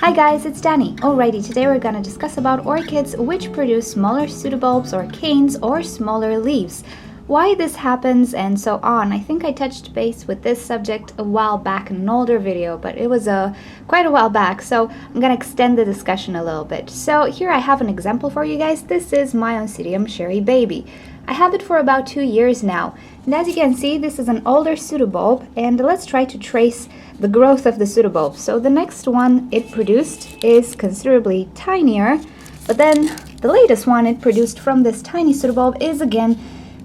Hi guys, it's Danny. Alrighty, today we're gonna discuss about orchids which produce smaller pseudobulbs or canes or smaller leaves. Why this happens and so on. I think I touched base with this subject a while back in an older video, but it was quite a while back, so I'm gonna extend the discussion a little bit. So here I have an example for you guys. This is my Oncidium Sherry Baby. I have it for about 2 years now, and as you can see, this is an older pseudobulb, and let's try to trace the growth of the pseudobulb. So the next one it produced is considerably tinier, but then the latest one it produced from this tiny pseudobulb is again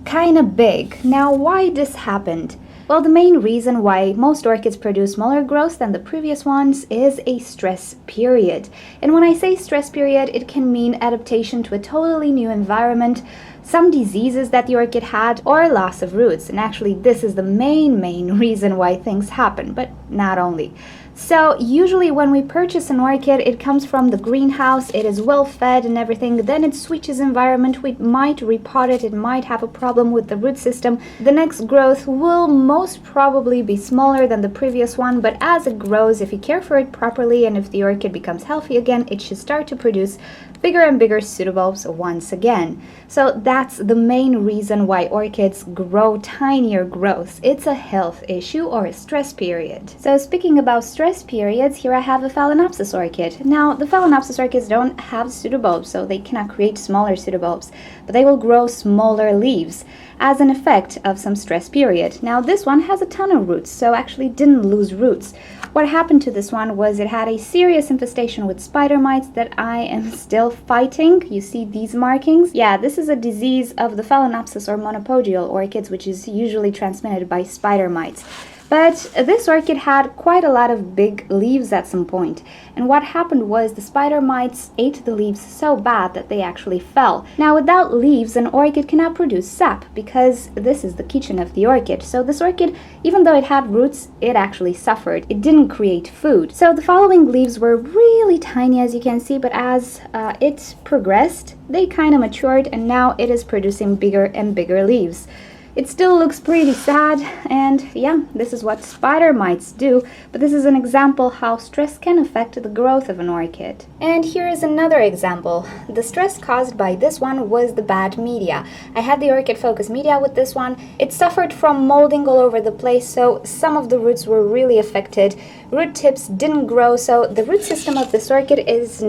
kind of big. Now, why this happened? Well, the main reason why most orchids produce smaller growth than the previous ones is a stress period. And when I say stress period, it can mean adaptation to a totally new environment, some diseases that the orchid had, or loss of roots. And actually, this is the main reason why things happen, but not only. So usually when we purchase an orchid, it comes from the greenhouse, it is well fed and everything, then it switches environment, we might repot it, it might have a problem with the root system. The next growth will most probably be smaller than the previous one, but as it grows, if you care for it properly and if the orchid becomes healthy again, it should start to produce bigger and bigger pseudobulbs once again. So that's the main reason why orchids grow tinier growths. It's a health issue or a stress period. So speaking about stress periods, here I have a Phalaenopsis orchid. Now, the Phalaenopsis orchids don't have pseudobulbs, so they cannot create smaller pseudobulbs, but they will grow smaller leaves as an effect of some stress period. Now, this one has a ton of roots, so actually didn't lose roots. What happened to this one was it had a serious infestation with spider mites that I am still fighting. You see these markings? Yeah, this is a disease of the Phalaenopsis or monopodial orchids, which is usually transmitted by spider mites. But this orchid had quite a lot of big leaves at some point, and what happened was the spider mites ate the leaves so bad that they actually fell. Now, without leaves, an orchid cannot produce sap because this is the kitchen of the orchid. So this orchid, even though it had roots, it actually suffered. It didn't create food. So the following leaves were really tiny, as you can see, but as it progressed, they kind of matured, and now it is producing bigger and bigger leaves. It still looks pretty sad, and yeah, this is what spider mites do, but this is an example how stress can affect the growth of an orchid. And here is another example. The stress caused by this one was the bad media. I had the orchid focus media with this one. It suffered from molding all over the place, so some of the roots were really affected. Root tips didn't grow, so the root system of this orchid is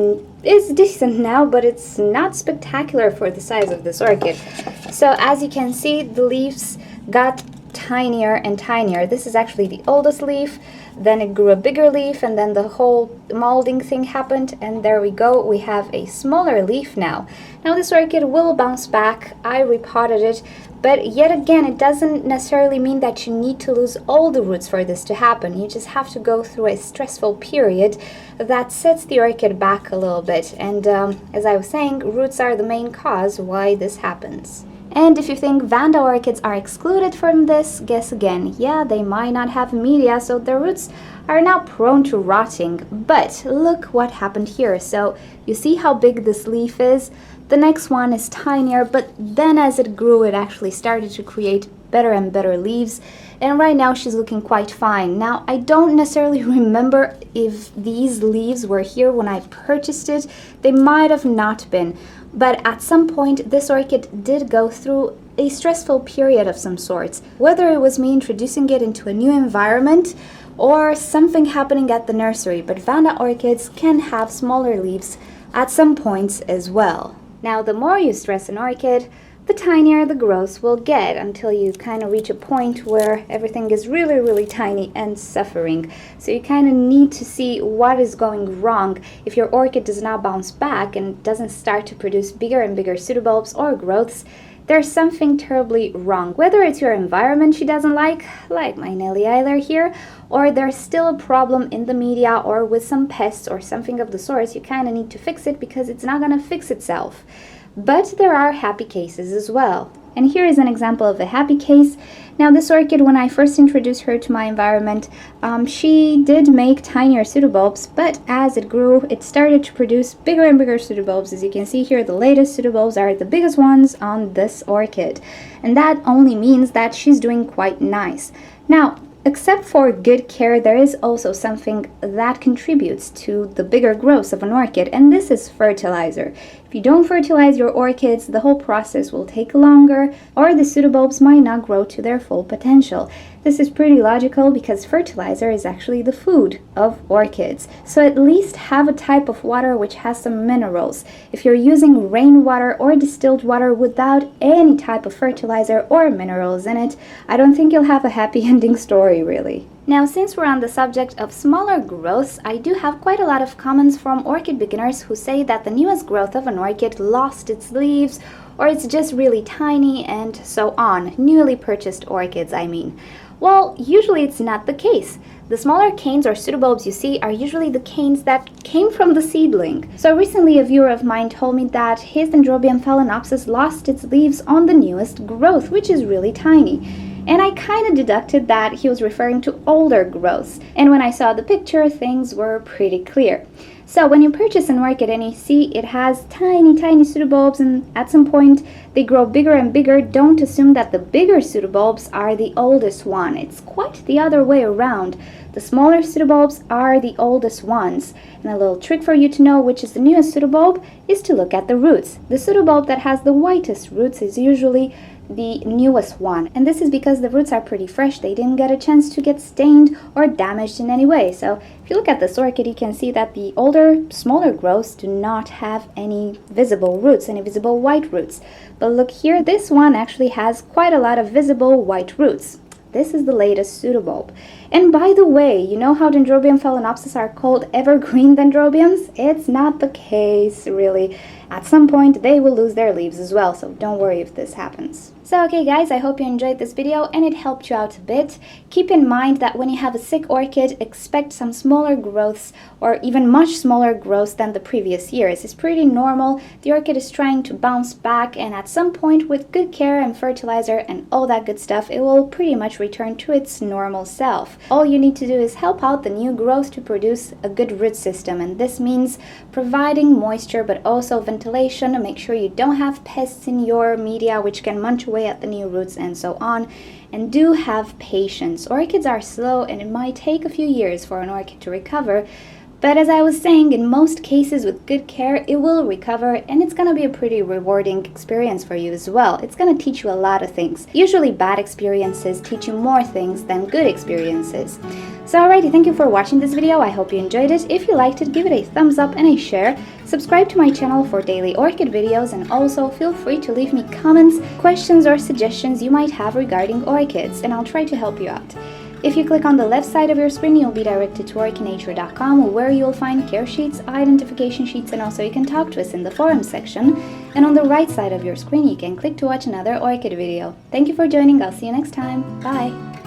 decent now, but it's not spectacular for the size of this orchid. So as you can see, the leaves got tinier and tinier. This is actually the oldest leaf, then it grew a bigger leaf, and then the whole molding thing happened, and there we go, we have a smaller leaf now. Now this orchid will bounce back. I repotted it, but yet again, it doesn't necessarily mean that you need to lose all the roots for this to happen. You just have to go through a stressful period that sets the orchid back a little bit, and as I was saying, roots are the main cause why this happens. And if you think Vanda orchids are excluded from this, guess again. Yeah, they might not have media, so their roots are now prone to rotting. But look what happened here. So you see how big this leaf is? The next one is tinier, but then as it grew, it actually started to create better and better leaves. And right now she's looking quite fine. Now, I don't necessarily remember if these leaves were here when I purchased it. They might have not been. But at some point, this orchid did go through a stressful period of some sorts. Whether it was me introducing it into a new environment or something happening at the nursery, but Vanda orchids can have smaller leaves at some points as well. Now, the more you stress an orchid, the tinier the growth will get until you kind of reach a point where everything is really tiny and suffering. So you kind of need to see what is going wrong. If your orchid does not bounce back and doesn't start to produce bigger and bigger pseudobulbs or growths, there's something terribly wrong. Whether it's your environment she doesn't like my Nelly Eiler here, or there's still a problem in the media or with some pests or something of the sort, you kind of need to fix it because it's not going to fix itself. But there are happy cases as well. And here is an example of a happy case. Now this orchid, when I first introduced her to my environment, she did make tinier pseudobulbs, but as it grew, it started to produce bigger and bigger pseudobulbs. As you can see here, the latest pseudobulbs are the biggest ones on this orchid. And that only means that she's doing quite nice. Now, Except for good care, there is also something that contributes to the bigger growth of an orchid, and this is fertilizer. If you don't fertilize your orchids, the whole process will take longer, or the pseudobulbs might not grow to their full potential. This is pretty logical because fertilizer is actually the food of orchids. So at least have a type of water which has some minerals. If you're using rainwater or distilled water without any type of fertilizer or minerals in it, I don't think you'll have a happy ending story, really. Now, since we're on the subject of smaller growths, I do have quite a lot of comments from orchid beginners who say that the newest growth of an orchid lost its leaves, or it's just really tiny, and so on. Newly purchased orchids, I mean. Well, usually it's not the case. The smaller canes or pseudobulbs you see are usually the canes that came from the seedling. So recently a viewer of mine told me that his Dendrobium phalaenopsis lost its leaves on the newest growth, which is really tiny. And I kind of deducted that he was referring to older growths. And when I saw the picture, things were pretty clear. So when you purchase an orchid and you see it has tiny pseudobulbs and at some point they grow bigger and bigger, don't assume that the bigger pseudobulbs are the oldest one. It's quite the other way around. The smaller pseudobulbs are the oldest ones. And a little trick for you to know which is the newest pseudobulb is to look at the roots. The pseudobulb that has the whitest roots is usually the newest one, and this is because the roots are pretty fresh. They didn't get a chance to get stained or damaged in any way. So if you look at this orchid, you can see that the older, smaller growths do not have any visible roots, any visible white roots. But look here, this one actually has quite a lot of visible white roots. This is the latest pseudobulb. And by the way, you know how Dendrobium phalaenopsis are called evergreen dendrobiums? It's not the case, really. At some point, they will lose their leaves as well, so don't worry if this happens. So okay guys, I hope you enjoyed this video and it helped you out a bit. Keep in mind that when you have a sick orchid, expect some smaller growths or even much smaller growths than the previous years. It's pretty normal. The orchid is trying to bounce back, and at some point with good care and fertilizer and all that good stuff, it will pretty much return to its normal self. All you need to do is help out the new growth to produce a good root system, and this means providing moisture but also ventilation. Make sure you don't have pests in your media which can munch away at the new roots and so on. And do have patience. Orchids are slow and it might take a few years for an orchid to recover. But as I was saying, in most cases with good care, it will recover, and it's going to be a pretty rewarding experience for you as well. It's going to teach you a lot of things. Usually bad experiences teach you more things than good experiences. So alrighty, thank you for watching this video. I hope you enjoyed it. If you liked it, give it a thumbs up and a share. Subscribe to my channel for daily orchid videos, and also feel free to leave me comments, questions, or suggestions you might have regarding orchids, and I'll try to help you out. If you click on the left side of your screen, you'll be directed to orchidnature.com, where you'll find care sheets, identification sheets, and also you can talk to us in the forum section. And on the right side of your screen, you can click to watch another orchid video. Thank you for joining. I'll see you next time. Bye!